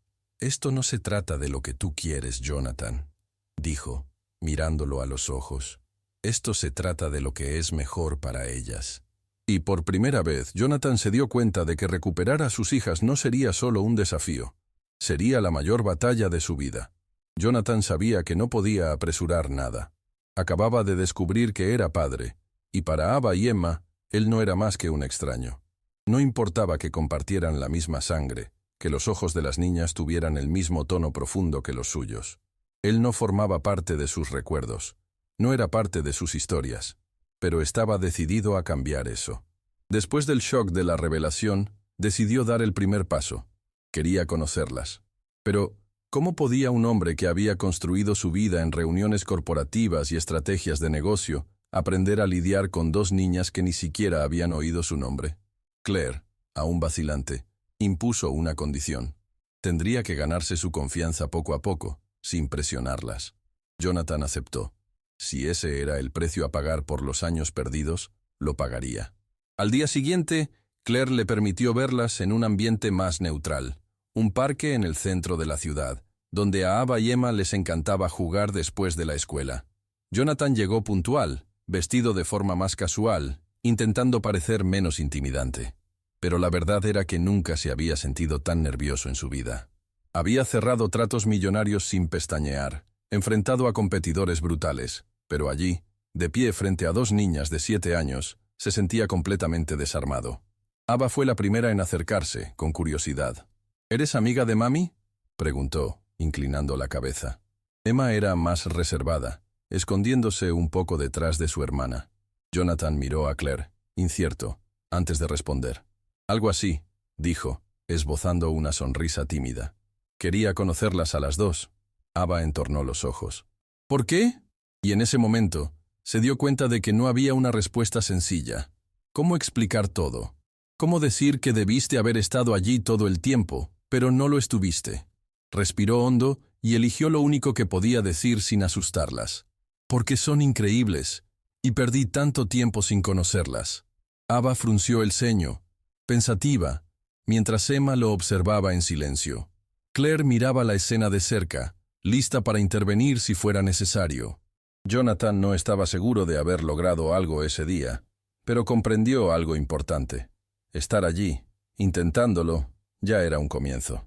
«Esto no se trata de lo que tú quieres, Jonathan», dijo, mirándolo a los ojos. «Esto se trata de lo que es mejor para ellas». Y por primera vez, Jonathan se dio cuenta de que recuperar a sus hijas no sería solo un desafío, sería la mayor batalla de su vida. Jonathan sabía que no podía apresurar nada. Acababa de descubrir que era padre, y para Ava y Emma, él no era más que un extraño. No importaba que compartieran la misma sangre, que los ojos de las niñas tuvieran el mismo tono profundo que los suyos. Él no formaba parte de sus recuerdos, no era parte de sus historias, pero estaba decidido a cambiar eso. Después del shock de la revelación, decidió dar el primer paso. Quería conocerlas. Pero, ¿cómo podía un hombre que había construido su vida en reuniones corporativas y estrategias de negocio aprender a lidiar con dos niñas que ni siquiera habían oído su nombre. Claire, aún vacilante, impuso una condición. Tendría que ganarse su confianza poco a poco, sin presionarlas. Jonathan aceptó. Si ese era el precio a pagar por los años perdidos, lo pagaría. Al día siguiente, Claire le permitió verlas en un ambiente más neutral, un parque en el centro de la ciudad, donde a Ava y Emma les encantaba jugar después de la escuela. Jonathan llegó puntual, vestido de forma más casual, intentando parecer menos intimidante. Pero la verdad era que nunca se había sentido tan nervioso en su vida. Había cerrado tratos millonarios sin pestañear, enfrentado a competidores brutales, pero allí, de pie frente a dos niñas de 7 años, se sentía completamente desarmado. Ava fue la primera en acercarse, con curiosidad. ¿Eres amiga de mami?, preguntó, inclinando la cabeza. Emma era más reservada, escondiéndose un poco detrás de su hermana. Jonathan miró a Claire, incierto, antes de responder. Algo así, dijo, esbozando una sonrisa tímida. Quería conocerlas a las dos. Ava entornó los ojos. ¿Por qué? Y en ese momento, se dio cuenta de que no había una respuesta sencilla. ¿Cómo explicar todo? ¿Cómo decir que debiste haber estado allí todo el tiempo, pero no lo estuviste? Respiró hondo y eligió lo único que podía decir sin asustarlas. Porque son increíbles, y perdí tanto tiempo sin conocerlas. Ava frunció el ceño, pensativa, mientras Emma lo observaba en silencio. Claire miraba la escena de cerca, lista para intervenir si fuera necesario. Jonathan no estaba seguro de haber logrado algo ese día, pero comprendió algo importante. Estar allí, intentándolo, ya era un comienzo.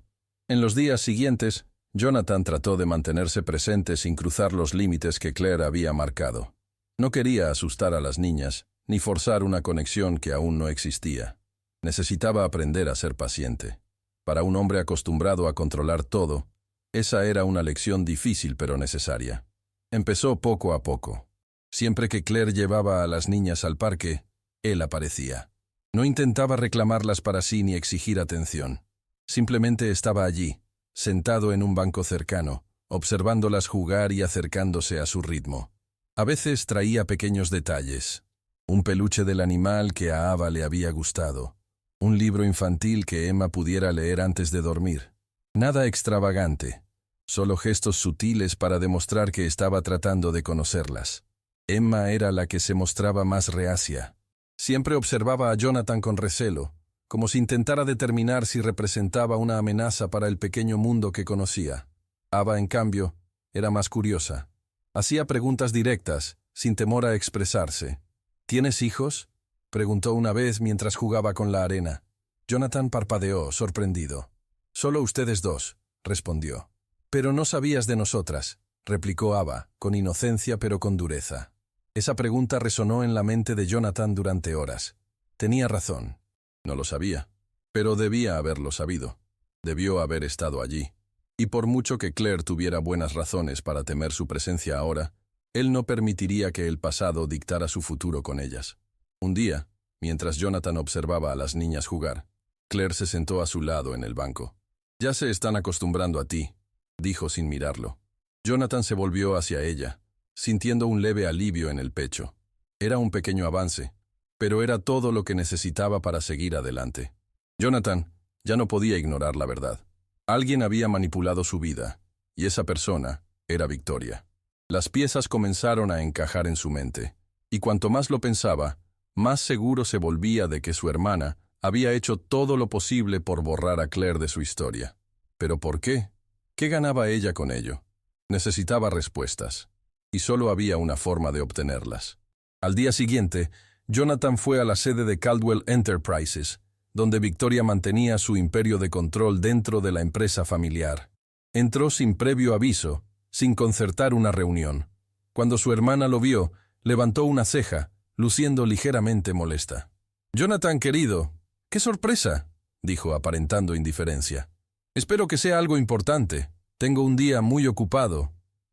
En los días siguientes, Jonathan trató de mantenerse presente sin cruzar los límites que Claire había marcado. No quería asustar a las niñas, ni forzar una conexión que aún no existía. Necesitaba aprender a ser paciente. Para un hombre acostumbrado a controlar todo, esa era una lección difícil pero necesaria. Empezó poco a poco. Siempre que Claire llevaba a las niñas al parque, él aparecía. No intentaba reclamarlas para sí ni exigir atención. Simplemente estaba allí, sentado en un banco cercano, observándolas jugar y acercándose a su ritmo. A veces traía pequeños detalles. Un peluche del animal que a Ava le había gustado. Un libro infantil que Emma pudiera leer antes de dormir. Nada extravagante, solo gestos sutiles para demostrar que estaba tratando de conocerlas. Emma era la que se mostraba más reacia. Siempre observaba a Jonathan con recelo, como si intentara determinar si representaba una amenaza para el pequeño mundo que conocía. Ava, en cambio, era más curiosa. Hacía preguntas directas, sin temor a expresarse. ¿Tienes hijos?, preguntó una vez mientras jugaba con la arena. Jonathan parpadeó, sorprendido. «Solo ustedes dos», respondió. «Pero no sabías de nosotras», replicó Ava, con inocencia pero con dureza. Esa pregunta resonó en la mente de Jonathan durante horas. Tenía razón. No lo sabía, pero debía haberlo sabido. Debió haber estado allí. Y por mucho que Claire tuviera buenas razones para temer su presencia ahora, él no permitiría que el pasado dictara su futuro con ellas. Un día, mientras Jonathan observaba a las niñas jugar, Claire se sentó a su lado en el banco. «Ya se están acostumbrando a ti», dijo sin mirarlo. Jonathan se volvió hacia ella, sintiendo un leve alivio en el pecho. Era un pequeño avance, pero era todo lo que necesitaba para seguir adelante. Jonathan ya no podía ignorar la verdad. Alguien había manipulado su vida, y esa persona era Victoria. Las piezas comenzaron a encajar en su mente, y cuanto más lo pensaba, más seguro se volvía de que su hermana había hecho todo lo posible por borrar a Claire de su historia. ¿Pero por qué? ¿Qué ganaba ella con ello? Necesitaba respuestas, y solo había una forma de obtenerlas. Al día siguiente, Jonathan fue a la sede de Caldwell Enterprises, donde Victoria mantenía su imperio de control dentro de la empresa familiar. Entró sin previo aviso, sin concertar una reunión. Cuando su hermana lo vio, levantó una ceja, luciendo ligeramente molesta. «Jonathan, querido, ¡qué sorpresa!», dijo aparentando indiferencia. «Espero que sea algo importante. Tengo un día muy ocupado».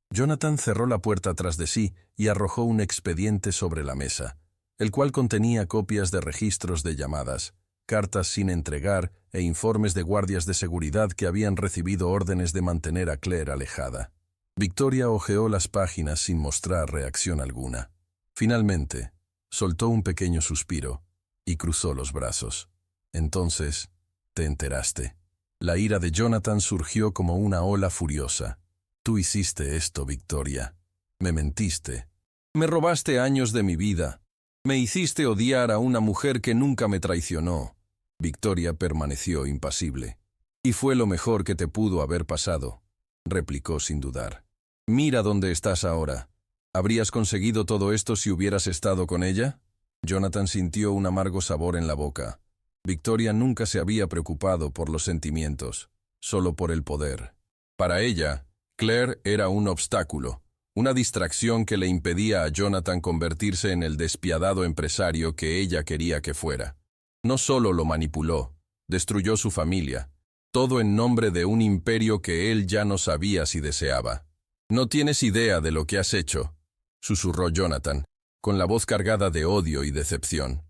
Jonathan cerró la puerta tras de sí y arrojó un expediente sobre la mesa, el cual contenía copias de registros de llamadas, cartas sin entregar e informes de guardias de seguridad que habían recibido órdenes de mantener a Claire alejada. Victoria hojeó las páginas sin mostrar reacción alguna. Finalmente, soltó un pequeño suspiro y cruzó los brazos. Entonces, te enteraste. La ira de Jonathan surgió como una ola furiosa. Tú hiciste esto, Victoria. Me mentiste. Me robaste años de mi vida. Me hiciste odiar a una mujer que nunca me traicionó. Victoria permaneció impasible. Y fue lo mejor que te pudo haber pasado, replicó sin dudar. Mira dónde estás ahora. ¿Habrías conseguido todo esto si hubieras estado con ella? Jonathan sintió un amargo sabor en la boca. Victoria nunca se había preocupado por los sentimientos, solo por el poder. Para ella, Claire era un obstáculo, una distracción que le impedía a Jonathan convertirse en el despiadado empresario que ella quería que fuera. No solo lo manipuló, destruyó su familia, todo en nombre de un imperio que él ya no sabía si deseaba. «No tienes idea de lo que has hecho», susurró Jonathan, con la voz cargada de odio y decepción.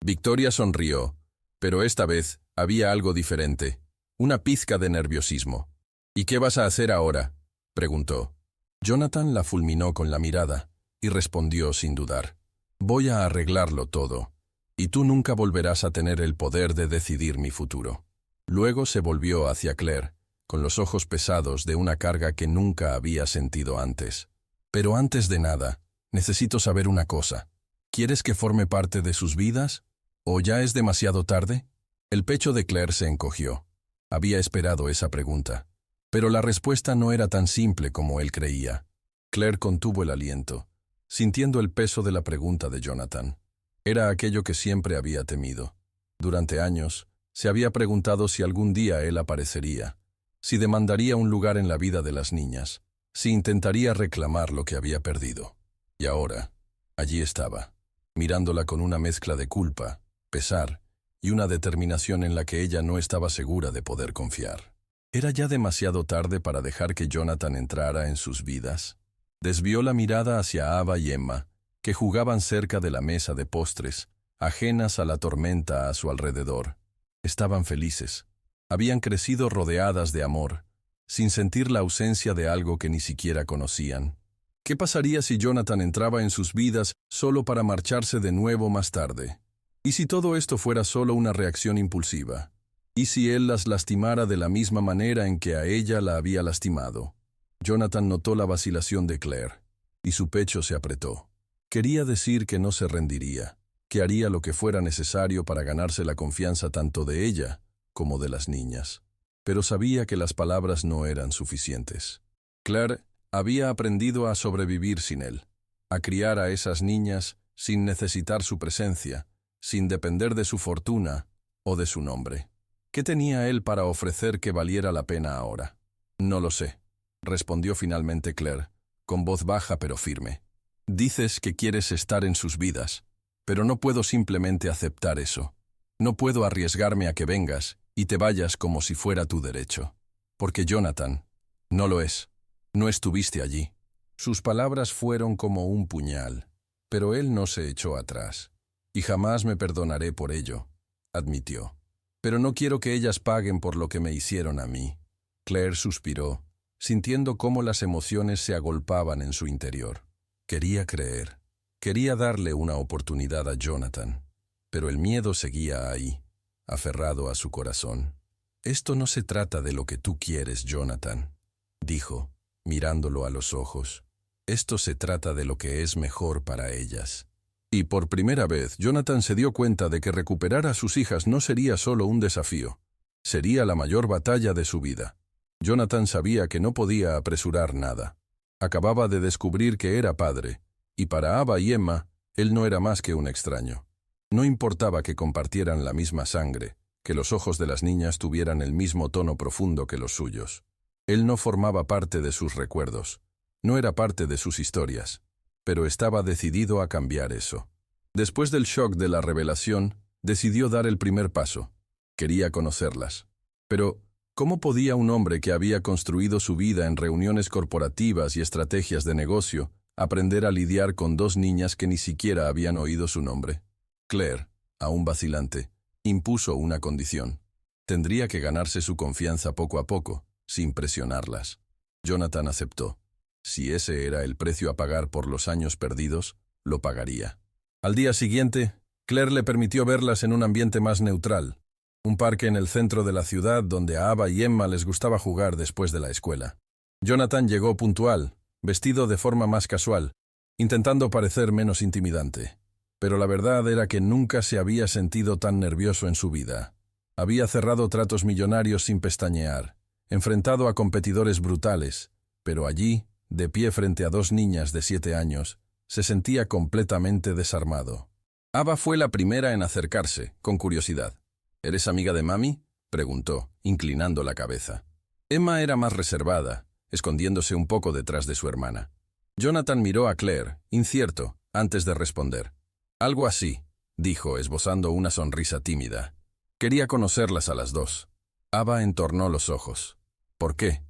Victoria sonrió, pero esta vez había algo diferente, una pizca de nerviosismo. «¿Y qué vas a hacer ahora?», preguntó. Jonathan la fulminó con la mirada y respondió sin dudar. «Voy a arreglarlo todo, y tú nunca volverás a tener el poder de decidir mi futuro». Luego se volvió hacia Claire, con los ojos pesados de una carga que nunca había sentido antes. «Pero antes de nada, necesito saber una cosa. ¿Quieres que forme parte de sus vidas? ¿O ya es demasiado tarde?» El pecho de Claire se encogió. Había esperado esa pregunta. Pero la respuesta no era tan simple como él creía. Claire contuvo el aliento, sintiendo el peso de la pregunta de Jonathan. Era aquello que siempre había temido. Durante años, se había preguntado si algún día él aparecería, si demandaría un lugar en la vida de las niñas, si intentaría reclamar lo que había perdido. Y ahora, allí estaba, mirándola con una mezcla de culpa, pesar y una determinación en la que ella no estaba segura de poder confiar. ¿Era ya demasiado tarde para dejar que Jonathan entrara en sus vidas? Desvió la mirada hacia Ava y Emma, que jugaban cerca de la mesa de postres, ajenas a la tormenta a su alrededor. Estaban felices. Habían crecido rodeadas de amor, sin sentir la ausencia de algo que ni siquiera conocían. ¿Qué pasaría si Jonathan entraba en sus vidas solo para marcharse de nuevo más tarde? ¿Y si todo esto fuera solo una reacción impulsiva? ¿Y si él las lastimara de la misma manera en que a ella la había lastimado? Jonathan notó la vacilación de Claire, y su pecho se apretó. Quería decir que no se rendiría, que haría lo que fuera necesario para ganarse la confianza tanto de ella como de las niñas. Pero sabía que las palabras no eran suficientes. Claire había aprendido a sobrevivir sin él, a criar a esas niñas sin necesitar su presencia, sin depender de su fortuna o de su nombre. ¿Qué tenía él para ofrecer que valiera la pena ahora? No lo sé, respondió finalmente Claire, con voz baja pero firme. Dices que quieres estar en sus vidas, pero no puedo simplemente aceptar eso. No puedo arriesgarme a que vengas y te vayas como si fuera tu derecho. Porque Jonathan, no lo es. No estuviste allí. Sus palabras fueron como un puñal, pero él no se echó atrás. Y jamás me perdonaré por ello, admitió. Pero no quiero que ellas paguen por lo que me hicieron a mí. Claire suspiró, sintiendo cómo las emociones se agolpaban en su interior. Quería creer. Quería darle una oportunidad a Jonathan, pero el miedo seguía ahí, aferrado a su corazón. «Esto no se trata de lo que tú quieres, Jonathan», dijo, mirándolo a los ojos. «Esto se trata de lo que es mejor para ellas». Y por primera vez, Jonathan se dio cuenta de que recuperar a sus hijas no sería solo un desafío, sería la mayor batalla de su vida. Jonathan sabía que no podía apresurar nada. Acababa de descubrir que era padre, y para Ava y Emma, él no era más que un extraño. No importaba que compartieran la misma sangre, que los ojos de las niñas tuvieran el mismo tono profundo que los suyos. Él no formaba parte de sus recuerdos, no era parte de sus historias, pero estaba decidido a cambiar eso. Después del shock de la revelación, decidió dar el primer paso. Quería conocerlas. Pero, ¿cómo podía un hombre que había construido su vida en reuniones corporativas y estrategias de negocio aprender a lidiar con dos niñas que ni siquiera habían oído su nombre? Claire, aún vacilante, impuso una condición. Tendría que ganarse su confianza poco a poco, sin presionarlas. Jonathan aceptó. Si ese era el precio a pagar por los años perdidos, lo pagaría. Al día siguiente, Claire le permitió verlas en un ambiente más neutral, un parque en el centro de la ciudad donde a Ava y Emma les gustaba jugar después de la escuela. Jonathan llegó puntual, vestido de forma más casual, intentando parecer menos intimidante. Pero la verdad era que nunca se había sentido tan nervioso en su vida. Había cerrado tratos millonarios sin pestañear, enfrentado a competidores brutales, pero allí, de pie frente a dos niñas de 7 años, se sentía completamente desarmado. Ava fue la primera en acercarse, con curiosidad. ¿Eres amiga de mami?, preguntó, inclinando la cabeza. Emma era más reservada, escondiéndose un poco detrás de su hermana. Jonathan miró a Claire, incierto, antes de responder. Algo así, dijo, esbozando una sonrisa tímida. Quería conocerlas a las dos. Ava entornó los ojos. ¿Por qué?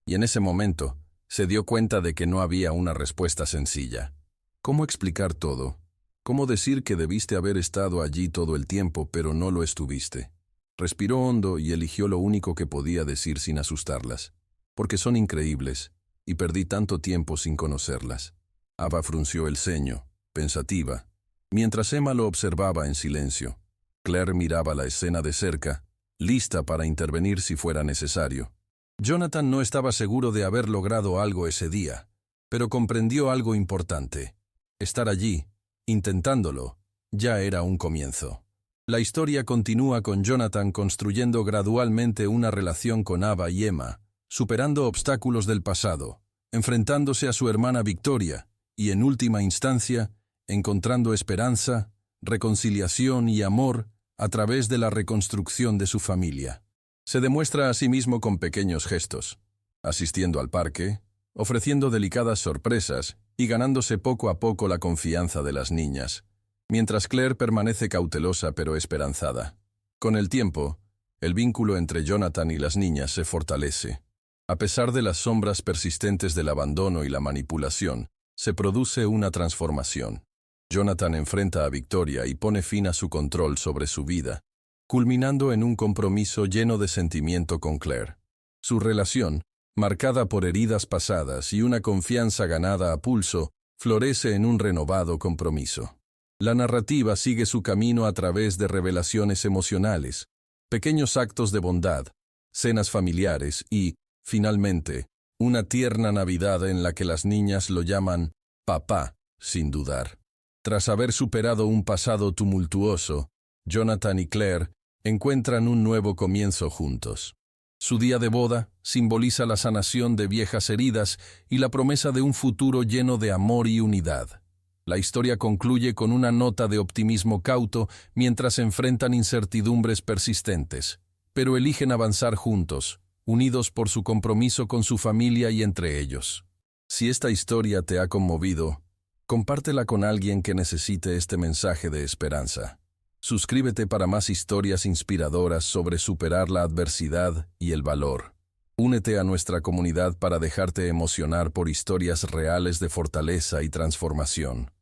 Y en ese momento, se dio cuenta de que no había una respuesta sencilla. ¿Cómo explicar todo? ¿Cómo decir que debiste haber estado allí todo el tiempo, pero no lo estuviste? Respiró hondo y eligió lo único que podía decir sin asustarlas. Porque son increíbles, y perdí tanto tiempo sin conocerlas. Ava frunció el ceño, pensativa, mientras Emma lo observaba en silencio. Claire miraba la escena de cerca, lista para intervenir si fuera necesario. Jonathan no estaba seguro de haber logrado algo ese día, pero comprendió algo importante. Estar allí, intentándolo, ya era un comienzo. La historia continúa con Jonathan construyendo gradualmente una relación con Ava y Emma, superando obstáculos del pasado, enfrentándose a su hermana Victoria y, en última instancia, encontrando esperanza, reconciliación y amor a través de la reconstrucción de su familia. Se demuestra a sí mismo con pequeños gestos, asistiendo al parque, ofreciendo delicadas sorpresas y ganándose poco a poco la confianza de las niñas, mientras Claire permanece cautelosa pero esperanzada. Con el tiempo, el vínculo entre Jonathan y las niñas se fortalece. A pesar de las sombras persistentes del abandono y la manipulación, se produce una transformación. Jonathan enfrenta a Victoria y pone fin a su control sobre su vida, culminando en un compromiso lleno de sentimiento con Claire. Su relación, marcada por heridas pasadas y una confianza ganada a pulso, florece en un renovado compromiso. La narrativa sigue su camino a través de revelaciones emocionales, pequeños actos de bondad, cenas familiares y, finalmente, una tierna Navidad en la que las niñas lo llaman papá, sin dudar. Tras haber superado un pasado tumultuoso, Jonathan y Claire encuentran un nuevo comienzo juntos. Su día de boda simboliza la sanación de viejas heridas y la promesa de un futuro lleno de amor y unidad. La historia concluye con una nota de optimismo cauto mientras enfrentan incertidumbres persistentes, pero eligen avanzar juntos, unidos por su compromiso con su familia y entre ellos. Si esta historia te ha conmovido, compártela con alguien que necesite este mensaje de esperanza. Suscríbete para más historias inspiradoras sobre superar la adversidad y el valor. Únete a nuestra comunidad para dejarte emocionar por historias reales de fortaleza y transformación.